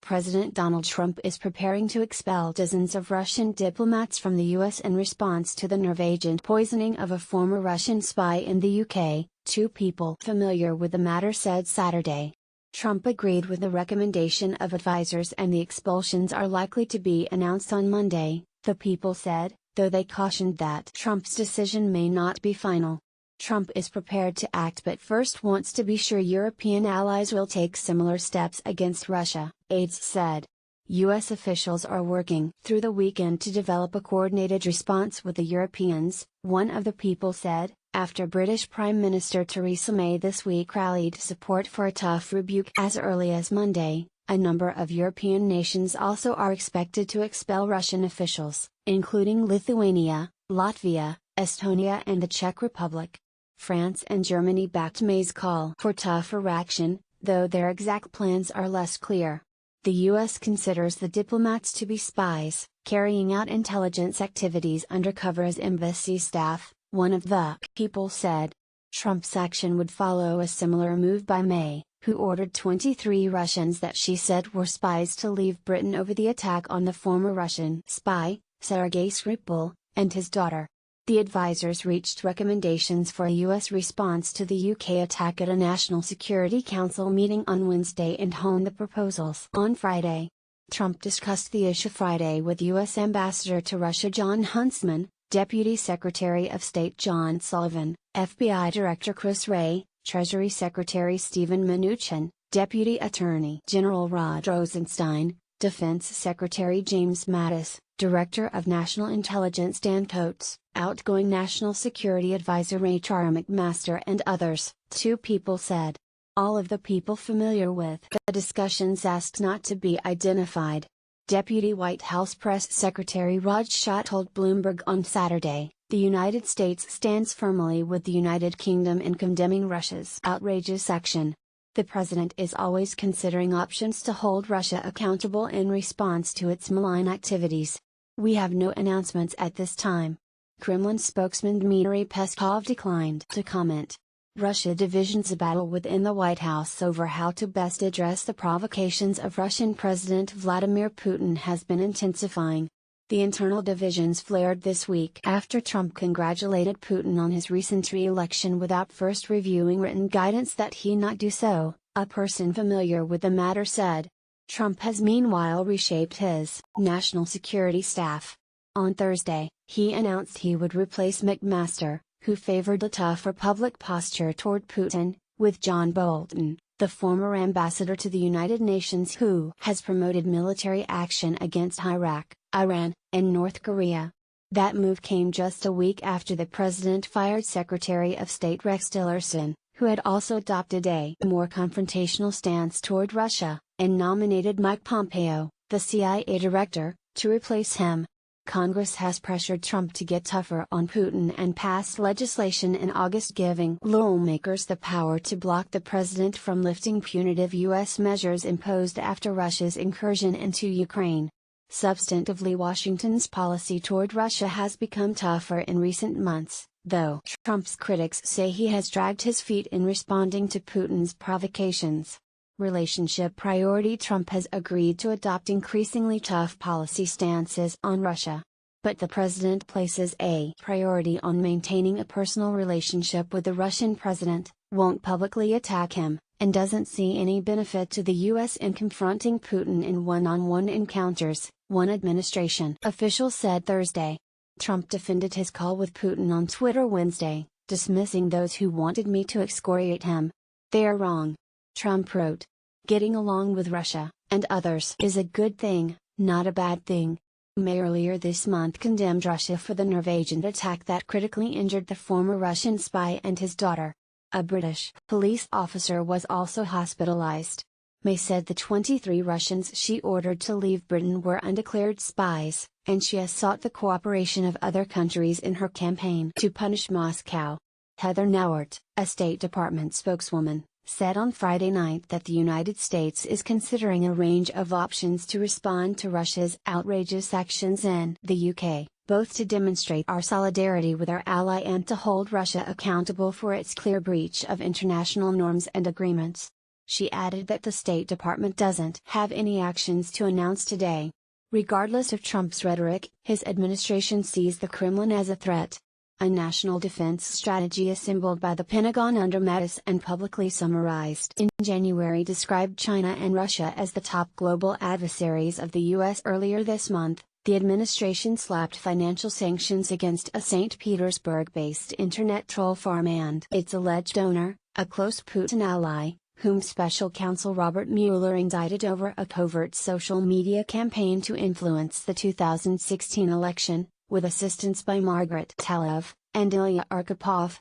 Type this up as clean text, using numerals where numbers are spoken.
President Donald Trump is preparing to expel dozens of Russian diplomats from the U.S. in response to the Norwegian poisoning of a former Russian spy in the UK, two people familiar with the matter said Saturday. Trump agreed with the recommendation of advisers and the expulsions are likely to be announced on Monday, the people said, though they cautioned that Trump's decision may not be final. Trump is prepared to act but first wants to be sure European allies will take similar steps against Russia, aides said. U.S. officials are working through the weekend to develop a coordinated response with the Europeans, one of the people said, after British Prime Minister Theresa May this week rallied support for a tough rebuke as early as Monday. A number of European nations also are expected to expel Russian officials, including Lithuania, Latvia, Estonia and the Czech Republic. France and Germany backed May's call for tougher action, though their exact plans are less clear. The U.S. considers the diplomats to be spies, carrying out intelligence activities undercover as embassy staff, one of the people said. Trump's action would follow a similar move by May, who ordered 23 Russians that she said were spies to leave Britain over the attack on the former Russian spy, Sergei Skripal, and his daughter. The advisers reached recommendations for a U.S. response to the UK attack at a National Security Council meeting on Wednesday and honed the proposals on Friday. Trump discussed the issue Friday with U.S. Ambassador to Russia John Huntsman, Deputy Secretary of State John Sullivan, FBI Director Chris Wray, Treasury Secretary Steven Mnuchin, Deputy Attorney General Rod Rosenstein, Defense Secretary James Mattis, Director of National Intelligence Dan Coats, outgoing National Security Advisor H.R. McMaster and others, two people said. All of the people familiar with the discussions asked not to be identified. Deputy White House Press Secretary Raj Shah told Bloomberg on Saturday, the United States stands firmly with the United Kingdom in condemning Russia's outrageous action. The president is always considering options to hold Russia accountable in response to its malign activities. We have no announcements at this time. Kremlin spokesman Dmitry Peskov declined to comment. Russia divisions a battle within the White House over how to best address the provocations of Russian President Vladimir Putin has been intensifying. The internal divisions flared this week after Trump congratulated Putin on his recent re-election without first reviewing written guidance that he not do so, a person familiar with the matter said. Trump has meanwhile reshaped his national security staff. On Thursday, he announced he would replace McMaster, who favored a tougher public posture toward Putin, with John Bolton, the former ambassador to the United Nations who has promoted military action against Iraq, Iran, and North Korea. That move came just a week after the president fired Secretary of State Rex Tillerson, who had also adopted a more confrontational stance toward Russia, and nominated Mike Pompeo, the CIA director, to replace him. Congress has pressured Trump to get tougher on Putin and passed legislation in August giving lawmakers the power to block the president from lifting punitive U.S. measures imposed after Russia's incursion into Ukraine. Substantively, Washington's policy toward Russia has become tougher in recent months, though Trump's critics say he has dragged his feet in responding to Putin's provocations. Relationship priority Trump has agreed to adopt increasingly tough policy stances on Russia. But the president places a priority on maintaining a personal relationship with the Russian president, won't publicly attack him, and doesn't see any benefit to the U.S. in confronting Putin in one-on-one encounters, one administration official said Thursday. Trump defended his call with Putin on Twitter Wednesday, dismissing those who wanted me to excoriate him. They are wrong. Trump wrote. Getting along with Russia, and others, is a good thing, not a bad thing. May earlier this month condemned Russia for the Norwegian attack that critically injured the former Russian spy and his daughter. A British police officer was also hospitalized. May said the 23 Russians she ordered to leave Britain were undeclared spies, and she has sought the cooperation of other countries in her campaign to punish Moscow. Heather Nauert, a State Department spokeswoman, said on Friday night that the United States is considering a range of options to respond to Russia's outrageous actions in the UK, both to demonstrate our solidarity with our ally and to hold Russia accountable for its clear breach of international norms and agreements. She added that the State Department doesn't have any actions to announce today. Regardless of Trump's rhetoric, his administration sees the Kremlin as a threat. A national defense strategy assembled by the Pentagon under Mattis and publicly summarized in January described China and Russia as the top global adversaries of the U.S. Earlier this month, the administration slapped financial sanctions against a St. Petersburg-based internet troll farm and its alleged owner, a close Putin ally, whom Special Counsel Robert Mueller indicted over a covert social media campaign to influence the 2016 election, with assistance by Margaret Talev and Ilya Arkhipov,